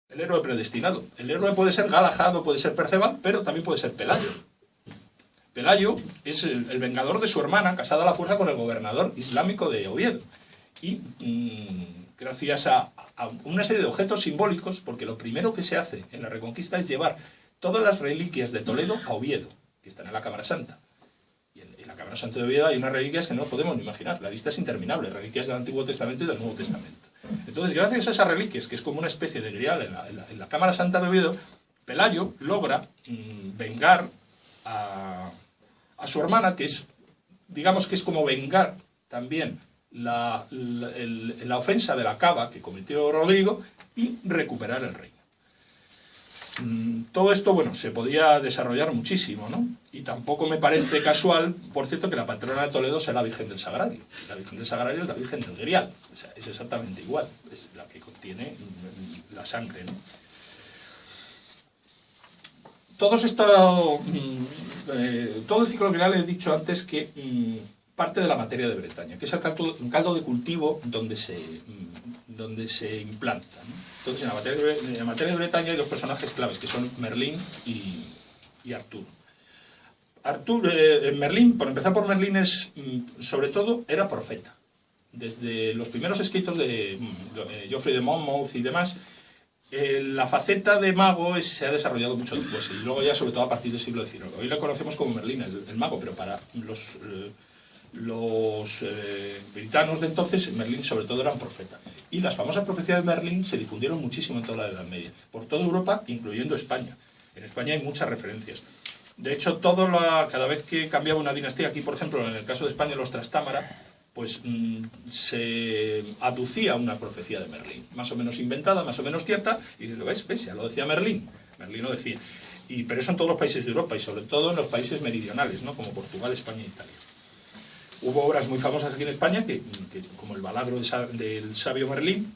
El héroe predestinado. El héroe puede ser Galahad o puede ser Perceval, pero también puede ser Pelayo. Pelayo es el vengador de su hermana, casada a la fuerza con el gobernador islámico de Oviedo. Y gracias a una serie de objetos simbólicos, porque lo primero que se hace en la Reconquista es llevar todas las reliquias de Toledo a Oviedo, que están en la Cámara Santa. Y en la Cámara Santa de Oviedo hay unas reliquias que no podemos ni imaginar. La lista es interminable, reliquias del Antiguo Testamento y del Nuevo Testamento. Entonces, gracias a esas reliquias, que es como una especie de grial en la Cámara Santa de Oviedo, Pelayo logra vengar a su hermana, que es, digamos que es como vengar también la ofensa de la cava que cometió Rodrigo y recuperar el reino. Todo esto, bueno, se podía desarrollar muchísimo, ¿no? Y tampoco me parece casual, por cierto, que la patrona de Toledo sea la Virgen del Sagrario. La Virgen del Sagrario es la Virgen del Grial, o sea, es exactamente igual, es la que contiene la sangre, ¿no? Todo el ciclo grial he dicho antes que parte de la materia de Bretaña, que es un caldo de cultivo donde se implanta, ¿no? Entonces, en la materia de Bretaña hay dos personajes claves, que son Merlín y Arturo. Merlín, por empezar por Merlín, sobre todo, era profeta. Desde los primeros escritos de Geoffrey de Monmouth y demás, la faceta de mago se ha desarrollado mucho después, y luego ya sobre todo a partir del siglo XIX. Hoy la conocemos como Merlín, el mago, pero para los britanos de entonces, Merlín sobre todo era un profeta. Y las famosas profecías de Merlín se difundieron muchísimo en toda la Edad Media, por toda Europa, incluyendo España. En España hay muchas referencias. De hecho, cada vez que cambiaba una dinastía, aquí por ejemplo, en el caso de España, los Trastámara, pues se aducía una profecía de Merlín, más o menos inventada, más o menos cierta, y lo ves, ya lo decía Merlín lo decía. Pero eso en todos los países de Europa, y sobre todo en los países meridionales, ¿no? Como Portugal, España e Italia. Hubo obras muy famosas aquí en España, como el Baladro del sabio Merlín,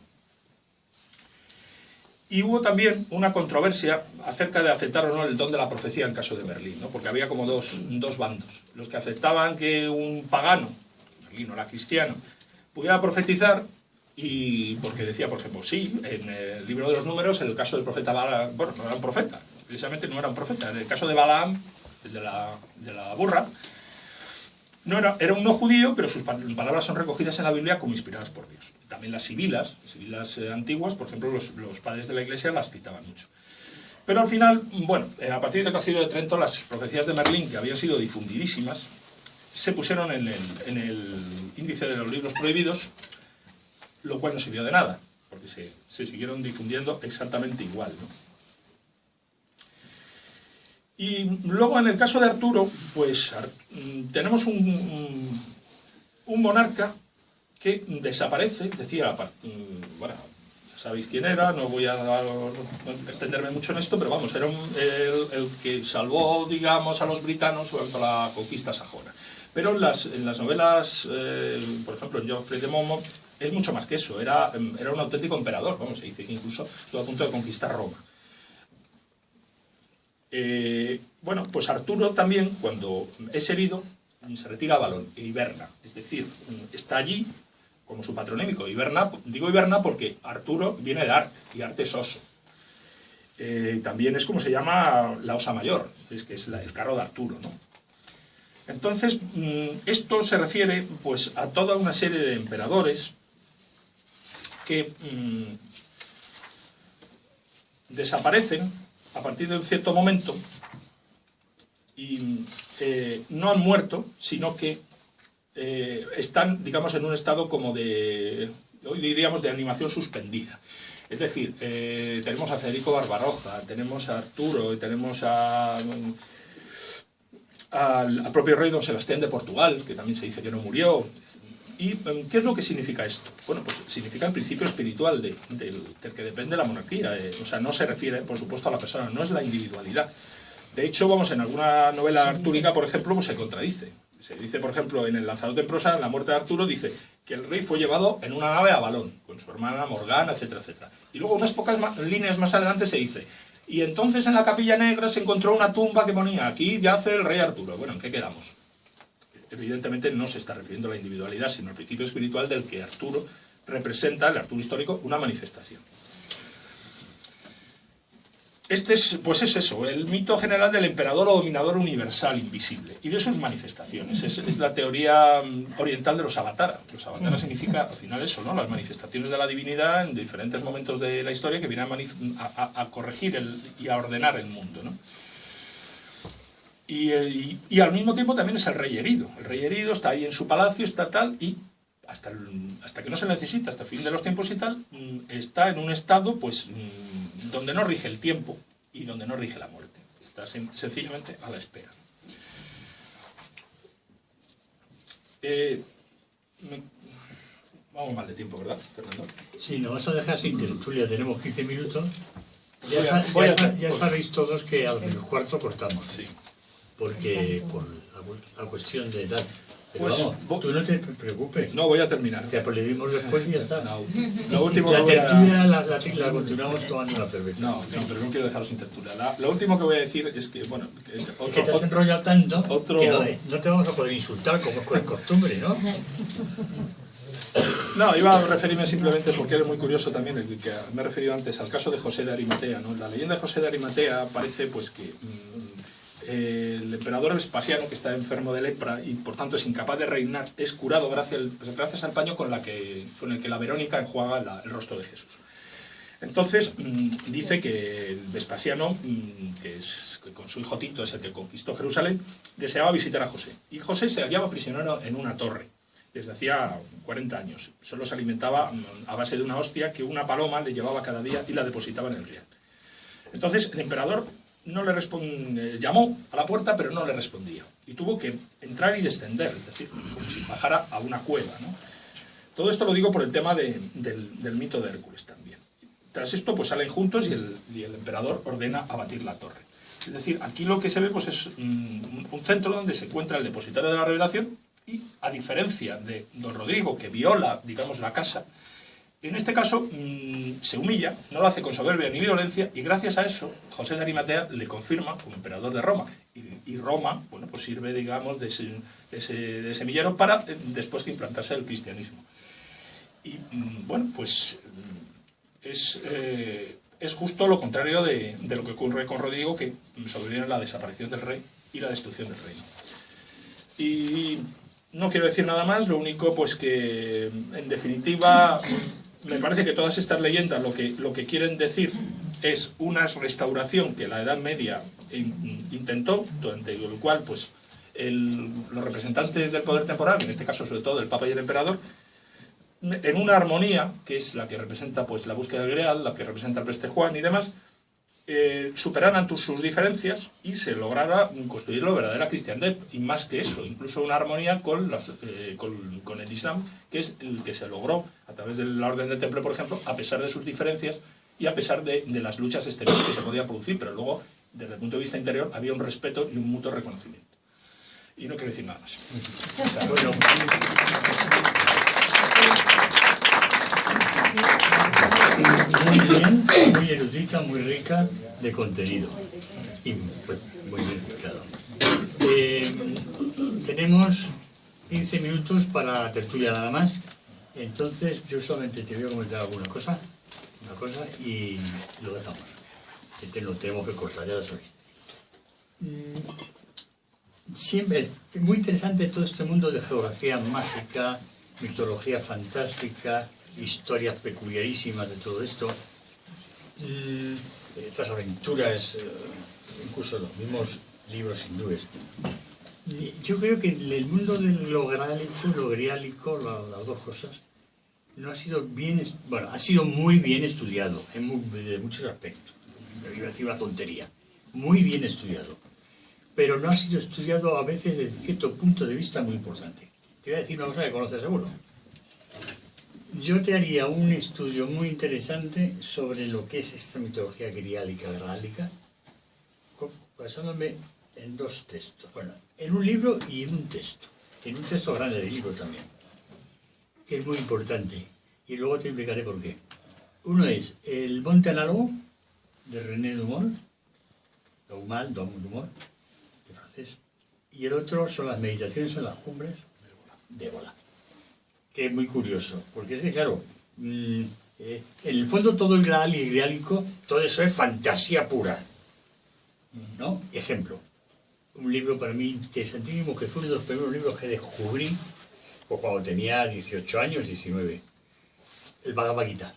y hubo también una controversia acerca de aceptar o no el don de la profecía en caso de Merlín, ¿no? Porque había como dos bandos. Los que aceptaban que un pagano, Merlín no era cristiano, pudiera profetizar, y porque decía, por ejemplo, sí, en el libro de los números, en el caso del profeta Balaam, bueno, no era un profeta, precisamente no era un profeta. En el caso de Balaam, el de la burra, era un no judío, pero sus palabras son recogidas en la Biblia como inspiradas por Dios. También las sibilas antiguas, por ejemplo, los padres de la Iglesia las citaban mucho. Pero al final, bueno, a partir del Concilio de Trento, las profecías de Merlín, que habían sido difundidísimas, se pusieron en el índice de los libros prohibidos, lo cual no sirvió de nada, porque se siguieron difundiendo exactamente igual, ¿no? Y luego, en el caso de Arturo, pues tenemos un monarca que desaparece, decía, bueno, ya sabéis quién era, no voy a extenderme mucho en esto, pero vamos, era el que salvó, digamos, a los britanos durante la conquista sajona. Pero en las novelas, por ejemplo, en Geoffrey de Monmouth, es mucho más que eso, era un auténtico emperador, vamos, se dice que incluso estuvo a punto de conquistar Roma. Bueno, pues Arturo también, cuando es herido, se retira a Valón e hiberna, es decir, está allí como su patronímico. Digo hiberna porque Arturo viene de Arte, y Arte es oso. También es como se llama la Osa Mayor, que es el carro de Arturo, ¿no? Entonces, esto se refiere pues a toda una serie de emperadores que desaparecen a partir de un cierto momento y no han muerto, sino que están, digamos, en un estado como hoy diríamos, de animación suspendida. Es decir, tenemos a Federico Barbarroja, tenemos a Arturo y tenemos al propio rey don Sebastián de Portugal, que también se dice que no murió. ¿Y qué es lo que significa esto? Bueno, pues significa el principio espiritual del que depende la monarquía. O sea, no se refiere, por supuesto, a la persona, no es la individualidad. De hecho, vamos, en alguna novela artúrica, por ejemplo, pues se contradice. Se dice, por ejemplo, en el Lanzarote en prosa, en la muerte de Arturo, dice que el rey fue llevado en una nave a Valón, con su hermana Morgana, etcétera, etcétera. Y luego, unas pocas líneas más adelante, se dice: y entonces en la Capilla Negra se encontró una tumba que ponía: aquí yace el rey Arturo. Bueno, ¿en qué quedamos? Evidentemente no se está refiriendo a la individualidad, sino al principio espiritual del que Arturo representa, el Arturo histórico, una manifestación. Este es, pues es eso, el mito general del emperador o dominador universal invisible y de sus manifestaciones. Es la teoría oriental de los avatara. Los avatara significa, al final, eso, ¿no? Las manifestaciones de la divinidad en diferentes momentos de la historia que vienen a corregir y a ordenar el mundo, ¿no? Y al mismo tiempo también es el rey herido. El rey herido está ahí en su palacio, está tal, y hasta que no se necesita, hasta el fin de los tiempos y tal, está en un estado, pues, donde no rige el tiempo y donde no rige la muerte. Está sencillamente a la espera. Vamos mal de tiempo, ¿verdad, Fernando? Sí, nos vas a dejar sin tertulia, tenemos 15 minutos. Ya sabéis todos que a los cuarto cortamos. Sí. Porque por la cuestión de edad. Pero Pues, vamos, tú no te preocupes. No, voy a terminar. Te aplaudimos después y ya está. No, lo último la que voy a... tertulia la continuamos tomando una cerveza. No, pero no quiero dejaros sin tertulia. Lo último que voy a decir es que, bueno... que te has enrollado tanto que no te vamos a poder insultar como es costumbre, ¿no? No, iba a referirme simplemente porque era muy curioso también, el que me he referido antes al caso de José de Arimatea, ¿no? La leyenda de José de Arimatea parece pues que el emperador Vespasiano, que está enfermo de lepra y por tanto es incapaz de reinar, es curado gracias al paño con el que la Verónica enjuaga el rostro de Jesús. Entonces dice que Vespasiano, que con su hijo Tito es el que conquistó Jerusalén, deseaba visitar a José. Y José se hallaba prisionero en una torre desde hacía 40 años. Solo se alimentaba a base de una hostia que una paloma le llevaba cada día y la depositaba en el riel. Entonces el emperador llamó a la puerta, pero no le respondía. Y tuvo que entrar y descender, es decir, como si bajara a una cueva, ¿no? Todo esto lo digo por el tema del mito de Hércules también. Tras esto, pues salen juntos y el emperador ordena abatir la torre. Es decir, aquí lo que se ve pues, es un centro donde se encuentra el depositario de la revelación y, a diferencia de don Rodrigo, que viola, digamos, la casa, en este caso se humilla, no lo hace con soberbia ni violencia, y gracias a eso José de Arimatea le confirma como emperador de Roma. Y Roma, bueno, pues sirve, digamos, de semillero para después que implantarse el cristianismo. Y bueno, pues es justo lo contrario de lo que ocurre con Rodrigo, que sobreviene la desaparición del rey y la destrucción del reino. Y no quiero decir nada más, lo único pues que en definitiva me parece que todas estas leyendas lo que quieren decir es una restauración que la Edad Media intentó, durante el cual pues los representantes del poder temporal, en este caso sobre todo el Papa y el Emperador, en una armonía, que es la que representa pues la búsqueda del Grial, la que representa el Preste Juan y demás, superaran sus diferencias y se lograra construir la verdadera cristiandad, y más que eso, incluso una armonía con el Islam, que es el que se logró a través de la Orden del Temple, por ejemplo, a pesar de sus diferencias y a pesar de las luchas exteriores que se podía producir, pero luego, desde el punto de vista interior, había un respeto y un mutuo reconocimiento. Y no quiero decir nada más. O sea, bueno, muy bien, muy erudita, muy rica de contenido y pues, muy bien explicado. Tenemos 15 minutos para la tertulia nada más, entonces yo solamente te voy a comentar alguna cosa y lo dejamos, que lo tenemos que cortar, ya lo sabéis. Siempre es muy interesante todo este mundo de geografía mágica, mitología fantástica, historias peculiarísimas de todo esto, estas aventuras, incluso los mismos libros hindúes. Yo creo que el mundo de lo grálico y lo griálico, las dos cosas, no ha sido bien, bueno, ha sido muy bien estudiado de muchos aspectos. Iba a decir una tontería, muy bien estudiado, pero no ha sido estudiado a veces desde cierto punto de vista muy importante. Te voy a decir una cosa que conoces seguro. Yo te haría un estudio muy interesante sobre lo que es esta mitología griálica, grálica, basándome en dos textos. Bueno, en un libro y en un texto grande del libro también, que es muy importante. Y luego te explicaré por qué. Uno es El Monte Análogo, de René Dumont, Dumont, de francés. Y el otro son las meditaciones en las cumbres de Ébola. Que es muy curioso, porque es que, claro, En el fondo todo el Graal y el Griálico, todo eso es fantasía pura, ¿no? Ejemplo, un libro para mí interesantísimo, que fue uno de los primeros libros que descubrí pues, cuando tenía 18 años, 19, el Bhagavad Gita.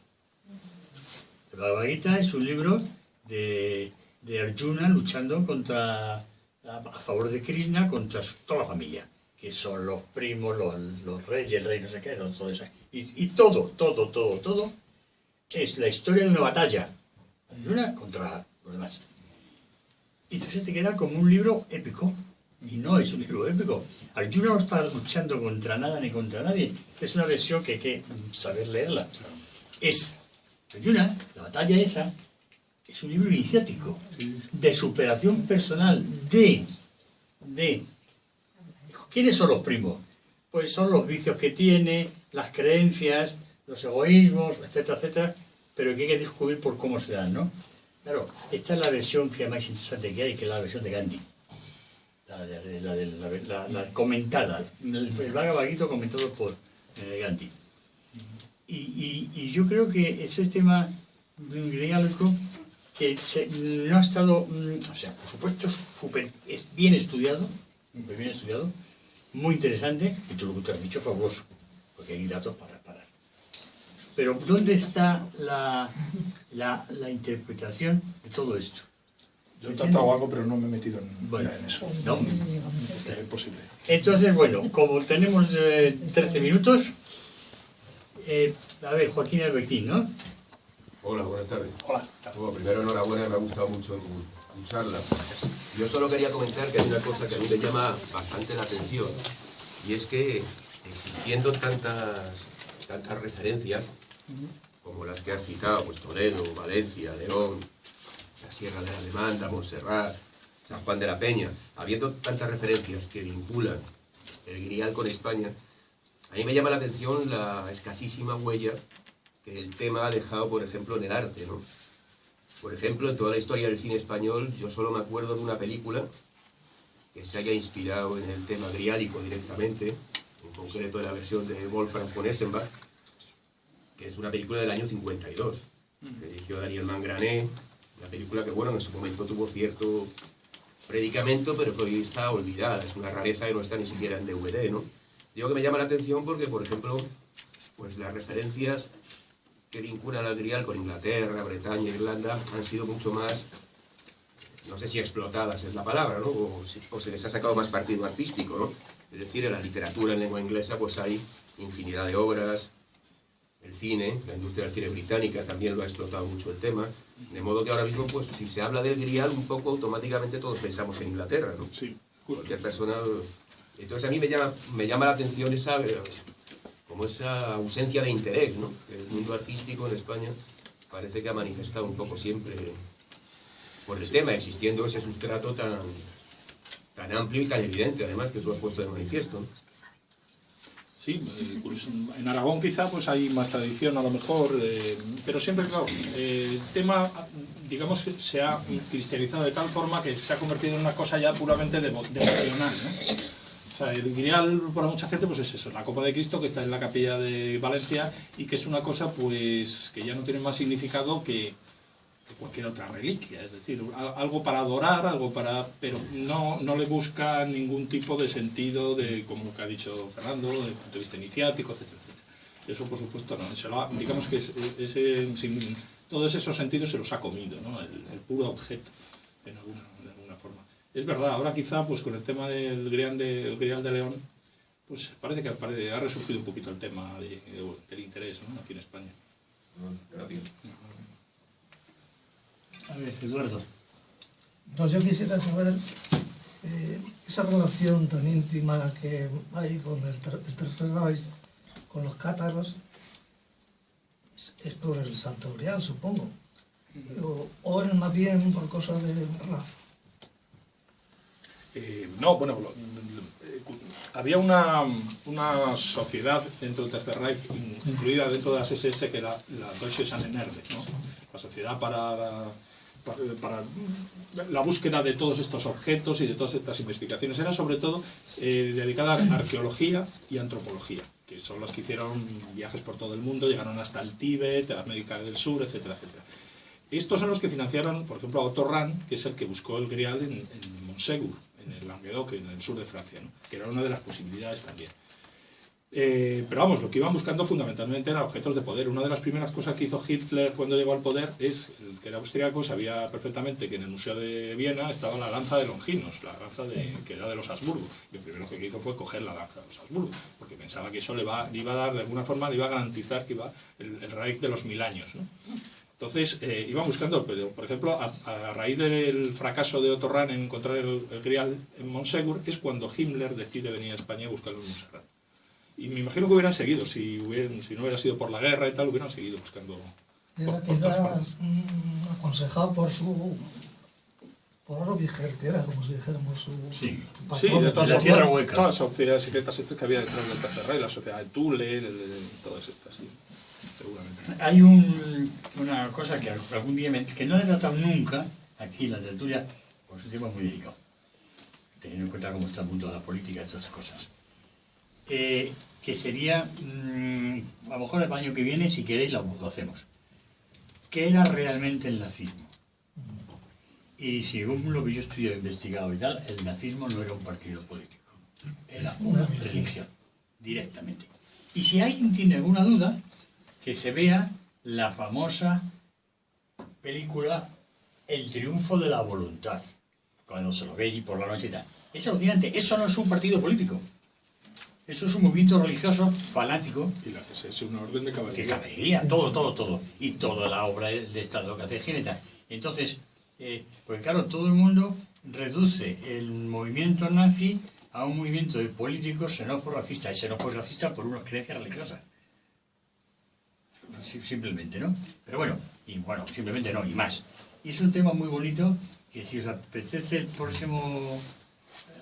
El Bhagavad Gita es un libro de Arjuna luchando a favor de Krishna contra toda la familia, que son los primos, los reyes, el rey, no sé qué, todo eso. Y todo es la historia de una batalla, Arjuna contra los demás. Y entonces te queda como un libro épico, y no es un libro épico. Arjuna no está luchando contra nada ni contra nadie, es una versión que hay que saber leerla. Es Arjuna, la batalla esa, es un libro iniciático, de superación personal, ¿quiénes son los primos? Pues son los vicios que tiene, las creencias, los egoísmos, etcétera, etcétera, pero que hay que descubrir por cómo se dan, ¿no? Claro, esta es la versión que más interesante que hay, que es la versión de Gandhi. La comentada, el Bhagavad Gita comentado por Gandhi. Y yo creo que ese tema griálico que no ha estado, o sea, por supuesto es bien estudiado, muy interesante, y todo lo que te has dicho fabuloso, porque hay datos para parar. Pero ¿dónde está la interpretación de todo esto? Yo he tratado algo, pero no me he metido Bueno, en eso. no. Es posible. Entonces, bueno, como tenemos 13 minutos, a ver, Joaquín Albertín, ¿no? Hola, buenas tardes. Hola. Bueno, primero, enhorabuena, me ha gustado mucho tu charla. Yo solo quería comentar que hay una cosa que a mí me llama bastante la atención, y es que existiendo tantas referencias, como las que has citado, pues Toledo, Valencia, León, la Sierra de la Demanda, Montserrat, San Juan de la Peña, habiendo tantas referencias que vinculan el Grial con España, a mí me llama la atención la escasísima huella que el tema ha dejado, por ejemplo, en el arte, ¿no? Por ejemplo, en toda la historia del cine español, yo solo me acuerdo de una película que se haya inspirado en el tema griálico directamente, en concreto en la versión de Wolfgang von Eschenbach, que es una película del año 52, que dirigió Daniel Mangrané, una película que, bueno, en su momento tuvo cierto predicamento, pero que hoy está olvidada, es una rareza que no está ni siquiera en DVD, ¿no? Digo que me llama la atención porque, por ejemplo, pues las referencias que vinculan al Grial con Inglaterra, Bretaña, Irlanda, han sido mucho más, no sé si explotadas es la palabra, ¿no? O se les ha sacado más partido artístico, ¿no? Es decir, en la literatura en lengua inglesa pues hay infinidad de obras, el cine, la industria del cine británica también lo ha explotado mucho el tema, de modo que ahora mismo, pues si se habla del Grial, un poco automáticamente todos pensamos en Inglaterra, ¿no? Sí. Cualquier persona... Entonces a mí me llama la atención esa ausencia de interés, ¿no? Que el mundo artístico en España parece que ha manifestado un poco siempre por el tema, existiendo ese sustrato tan amplio y tan evidente, además, que tú has puesto de manifiesto, ¿no? Sí, pues en Aragón quizá pues hay más tradición a lo mejor, pero siempre, claro, el tema, digamos que se ha cristianizado de tal forma que se ha convertido en una cosa ya puramente devocional, ¿no? O sea, el Grial para mucha gente pues es eso, la Copa de Cristo que está en la capilla de Valencia y que es una cosa pues que ya no tiene más significado que cualquier otra reliquia, es decir, algo para adorar, pero no le busca ningún tipo de sentido de, como que ha dicho Fernando, desde el punto de vista iniciático, etcétera, etcétera. Eso por supuesto no, digamos que todos esos sentidos se los ha comido, ¿no? El puro objeto, de alguna forma. Es verdad, ahora quizá pues con el tema del Grial de León, pues parece que ha resurgido un poquito el tema del interés, ¿no? Aquí en España. Gracias. A ver, Eduardo. No, yo quisiera saber esa relación tan íntima que hay con el Tercer Reich, con los cátaros, es por el Santo Grial, supongo, o es más bien por cosas de raza. No, bueno, había una sociedad dentro del Tercer Reich, incluida dentro de las SS, que era la Deutsche Sachsen-Erde, ¿no? La sociedad para para la búsqueda de todos estos objetos y de todas estas investigaciones. Era sobre todo dedicada a arqueología y antropología, que son los que hicieron viajes por todo el mundo, llegaron hasta el Tíbet, a América del Sur, etcétera, etcétera. Estos son los que financiaron, por ejemplo, a Otto Rahn, que es el que buscó el Grial en Montségur, en el Languedoc, en el sur de Francia, ¿no? Que era una de las posibilidades también. Pero vamos, lo que iban buscando fundamentalmente eran objetos de poder. Una de las primeras cosas que hizo Hitler cuando llegó al poder es, el que era austriaco, sabía perfectamente que en el Museo de Viena estaba la lanza de Longinos, la lanza que era de los Habsburgo. Y lo primero que hizo fue coger la lanza de los Habsburgo, porque pensaba que eso le iba a dar, de alguna forma, le iba a garantizar que iba el Reich de los 1000 años, ¿no? Entonces, iban buscando, pero, por ejemplo, a raíz del fracaso de Otto Rahn en encontrar el Grial en Montségur, es cuando Himmler decide venir a España y buscarlo en Montserrat. Y me imagino que hubieran seguido, si no hubiera sido por la guerra y tal, hubieran seguido buscando. Era quizás aconsejado por Oro Vigel, que era, como si dijéramos, su patrón. Sí, de todas la tierra hueca. Todas las sociedades secretas estas que había detrás del Tercer Reich, la sociedad de Thule, todas estas, sí, seguramente. Hay una cosa que algún día que no he tratado nunca aquí en la tertulia, porque es un tema muy delicado, teniendo en cuenta cómo está el mundo de la política y todas esas cosas. Que sería, a lo mejor el año que viene, si queréis, lo hacemos. ¿Qué era realmente el nazismo? Y según lo que yo he investigado y tal, el nazismo no era un partido político, era una religión, directamente. Y si alguien tiene alguna duda, que se vea la famosa película El triunfo de la voluntad, cuando se lo veis por la noche y tal. Es alucinante, eso no es un partido político. Eso es un movimiento religioso fanático. Y la que es una orden de caballería. De caballería, todo. Y toda la obra de Estado que hace Hitler y tal. Entonces, pues claro, todo el mundo reduce el movimiento nazi a un movimiento de políticos xenófobos racistas. Y xenófobos racistas por unas creencias religiosas. Simplemente, ¿no? Pero bueno, simplemente no, y más. Y es un tema muy bonito que si os apetece el próximo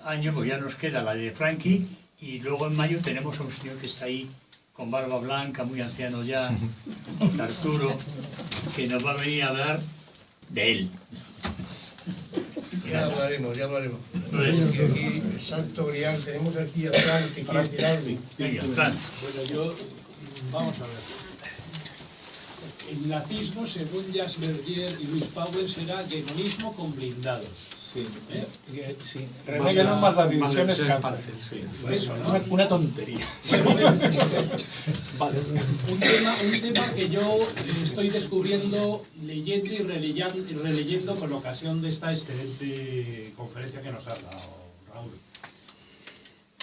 año, pues ya nos queda la de Frankie. Y luego en mayo tenemos a un señor que está ahí con barba blanca, muy anciano ya, Arturo, que nos va a venir a hablar de él. Ya hablaremos. Aquí, Santo Grial, tenemos aquí a Fran, que quiere decir algo. Venga, Fran. Bueno, vamos a ver. El nazismo, según Jacques Verdier y Luis Pauwels, era guenonismo con blindados. Sí, Sí. renegan más las divisiones cárcel. Sí. Por eso, ¿no? Una tontería. Vale. Un tema que yo estoy descubriendo, leyendo y releyendo con ocasión de esta excelente conferencia que nos ha dado Raúl.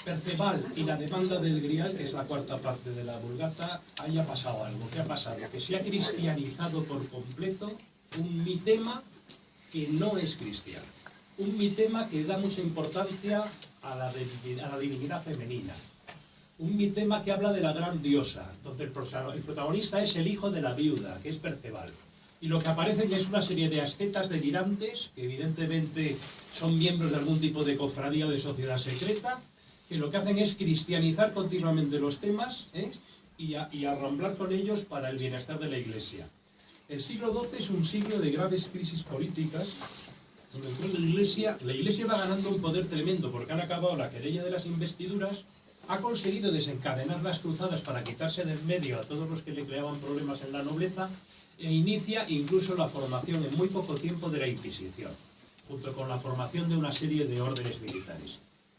Perceval y la demanda del Grial, que es la cuarta parte de la Vulgata, haya pasado algo. ¿Qué ha pasado? Que se ha cristianizado por completo un mitema que no es cristiano. Un mitema que da mucha importancia a la divinidad femenina. Un mitema que habla de la gran diosa, donde el protagonista es el hijo de la viuda, que es Perceval. Y lo que aparece ya es una serie de ascetas delirantes, que evidentemente son miembros de algún tipo de cofradía o de sociedad secreta, que lo que hacen es cristianizar continuamente los temas y arramblar con ellos para el bienestar de la Iglesia. El siglo XII es un siglo de graves crisis políticas, donde la Iglesia va ganando un poder tremendo, porque han acabado la querella de las investiduras, ha conseguido desencadenar las cruzadas para quitarse del medio a todos los que le creaban problemas en la nobleza, e inicia incluso la formación en muy poco tiempo de la Inquisición, junto con la formación de una serie de órdenes militares.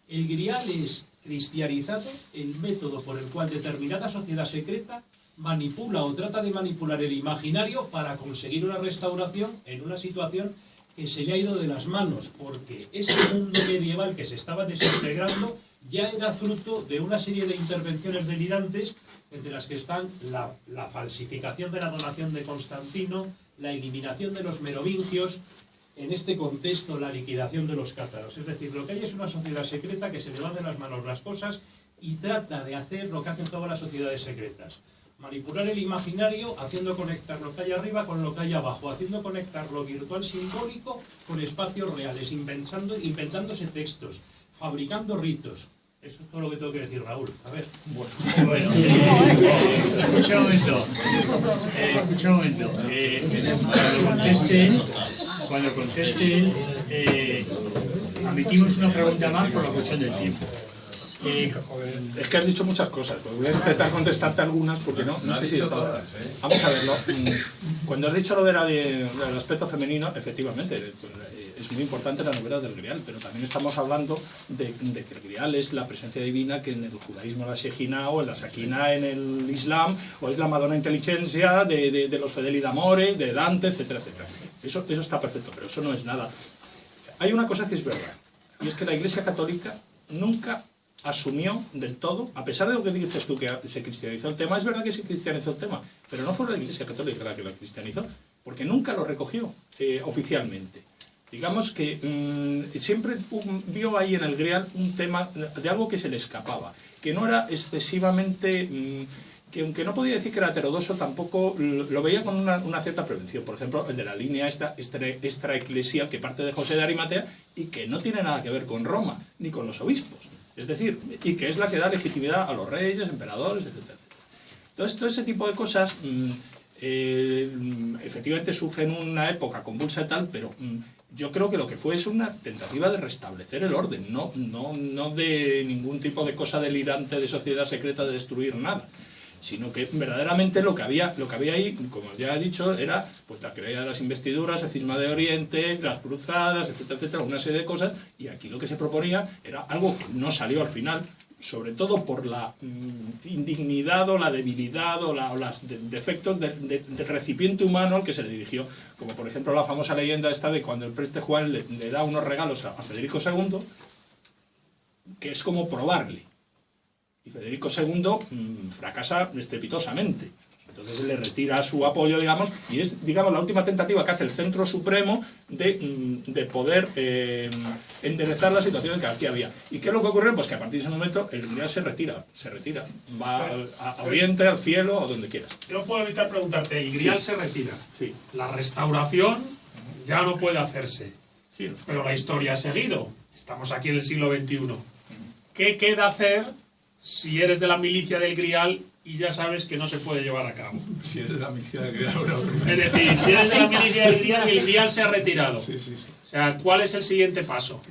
El Grial es cristianizado, el método por el cual determinada sociedad secreta manipula o trata de manipular el imaginario para conseguir una restauración en una situación que se le ha ido de las manos, porque ese mundo medieval que se estaba desintegrando ya era fruto de una serie de intervenciones delirantes, entre las que están la falsificación de la donación de Constantino, la eliminación de los merovingios, en este contexto la liquidación de los cátaros. Es decir, lo que hay es una sociedad secreta que se le van de las manos las cosas y trata de hacer lo que hacen todas las sociedades secretas. Manipular el imaginario, haciendo conectar lo que hay arriba con lo que hay abajo, haciendo conectar lo virtual simbólico con espacios reales, inventándose textos, fabricando ritos. Eso es todo lo que tengo que decir, Raúl. A ver. Bueno, escucha un momento. Para que conteste cuando conteste él, admitimos una pregunta más por la cuestión del tiempo. Es que has dicho muchas cosas, pues voy a intentar contestarte algunas porque no sé si todas. Vamos a verlo. Cuando has dicho lo del aspecto femenino, efectivamente, es muy importante la novela del Grial, pero también estamos hablando de que el Grial es la presencia divina que en el judaísmo la Shejina o en la Sakina en el Islam, o es la Madonna Inteligencia de los Fedeli d'Amore, de Dante, etcétera, etcétera. Eso está perfecto, pero eso no es nada. Hay una cosa que es verdad, y es que la Iglesia Católica nunca asumió del todo, a pesar de lo que dices tú que se cristianizó el tema, es verdad que se cristianizó el tema, pero no fue la Iglesia Católica la que lo cristianizó, porque nunca lo recogió oficialmente. Digamos que siempre vio ahí en el Grial un tema de algo que se le escapaba, que no era excesivamente, que aunque no podía decir que era heterodoxo, tampoco lo veía con una cierta prevención. Por ejemplo, el de la línea extraeclesial que parte de José de Arimatea y que no tiene nada que ver con Roma, ni con los obispos. Es decir, y que es la que da legitimidad a los reyes, emperadores, etcétera, etcétera. Entonces, todo ese tipo de cosas efectivamente surge en una época convulsa y tal, pero yo creo que lo que fue es una tentativa de restablecer el orden, no de ningún tipo de cosa delirante de sociedad secreta de destruir nada, sino que verdaderamente lo que había ahí, como ya he dicho, era pues la creación de las investiduras, el cisma de Oriente, las cruzadas, etcétera, etcétera, una serie de cosas, y aquí lo que se proponía era algo que no salió al final, sobre todo por la indignidad o la debilidad o los defectos del recipiente humano al que se le dirigió, como por ejemplo la famosa leyenda esta de cuando el preste Juan le da unos regalos a Federico II, que es como probarle. Y Federico II fracasa estrepitosamente. Entonces le retira su apoyo, digamos, y es, digamos, la última tentativa que hace el Centro Supremo de poder enderezar la situación que aquí había. ¿Y qué es lo que ocurrió? Pues que a partir de ese momento el Grial se retira, va a Oriente, al cielo, o donde quieras. Yo puedo evitar preguntarte, el Grial se retira. Sí. La restauración ya no puede hacerse. Sí. Pero la historia ha seguido. Estamos aquí en el siglo XXI. ¿Qué queda hacer si eres de la milicia del Grial y ya sabes que no se puede llevar a cabo? Si eres de la milicia del Grial, no. Es decir, si eres de la milicia del Grial y el Grial se ha retirado. Sí, sí, sí. O sea, ¿cuál es el siguiente paso?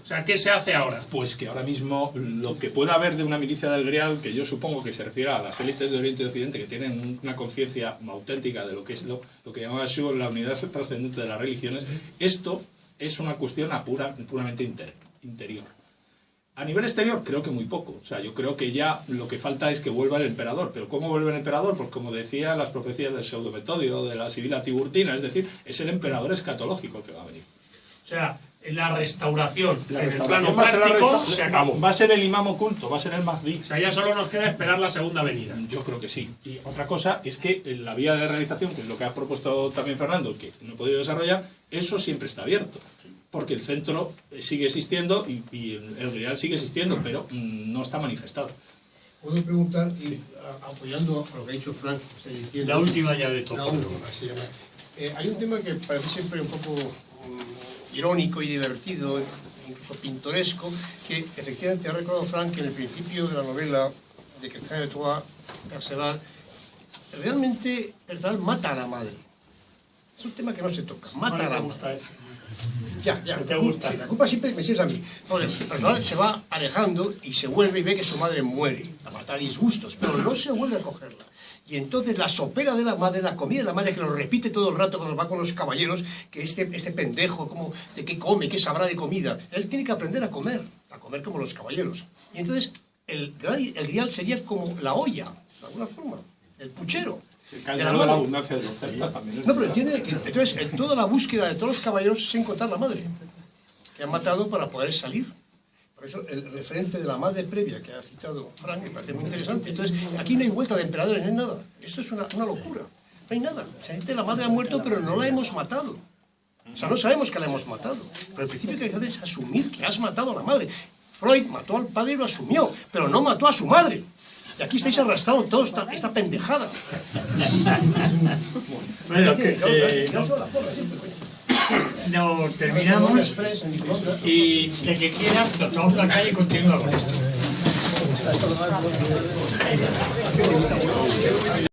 O sea, ¿qué se hace ahora? Pues que ahora mismo lo que pueda haber de una milicia del Grial, que yo supongo que se refiere a las élites de Oriente y Occidente, que tienen una conciencia auténtica de lo que es lo que llamaba Schubert la unidad trascendente de las religiones, esto es una cuestión puramente interior. A nivel exterior creo que muy poco. O sea, yo creo que ya lo que falta es que vuelva el emperador. ¿Pero cómo vuelve el emperador? Pues como decían las profecías del Pseudo-Metodio, de la Sibila Tiburtina, es decir, es el emperador escatológico el que va a venir. O sea, la restauración, La en el restauración plano práctico, se acabó. Va a ser el imam oculto, va a ser el Mahdi. O sea, ya solo nos queda esperar la segunda venida. Yo creo que sí. Y otra cosa es que la vía de realización, que es lo que ha propuesto también Fernando, que no he podido desarrollar, eso siempre está abierto. Porque el centro sigue existiendo y el Grial sigue existiendo, pero no está manifestado. Puedo preguntar, y Sí. apoyando a lo que ha dicho Frank, que está diciendo, La última ya de la todo. última, se llama. Hay un tema que parece siempre un poco irónico y divertido, incluso pintoresco, que efectivamente ha recordado Frank que en el principio de la novela de Christian de Troyes, Perceval, realmente Perceval mata a la madre. Es un tema que no se toca, mata a la madre. Ya, ¿Te gusta? sí, la culpa siempre me es a mí. Perceval se va alejando y se vuelve y ve que su madre muere. La mata a disgustos, pero no se vuelve a cogerla. Y entonces la sopera de la madre, la comida de la madre, que lo repite todo el rato cuando va con los caballeros, que este pendejo, como, de qué come, qué sabrá de comida. Él tiene que aprender a comer como los caballeros. Y entonces el Grial sería como la olla, de alguna forma, el puchero. De la abundancia de los celtas también. No, pero entiende que entonces en toda la búsqueda de todos los caballeros es encontrar la madre, que han matado para poder salir. Por eso el referente de la madre previa que ha citado Frank me parece muy interesante. Entonces aquí no hay vuelta de emperadores, no hay nada. Esto es una locura. No hay nada. La madre ha muerto, pero no la hemos matado. O sea, no sabemos que la hemos matado. Pero el principio que hay que hacer es asumir que has matado a la madre. Freud mató al padre y lo asumió, pero no mató a su madre. Y aquí estáis arrastrados todos esta pendejada. Bueno, nos terminamos y el que quiera, nos vamos a la calle y continúa con esto.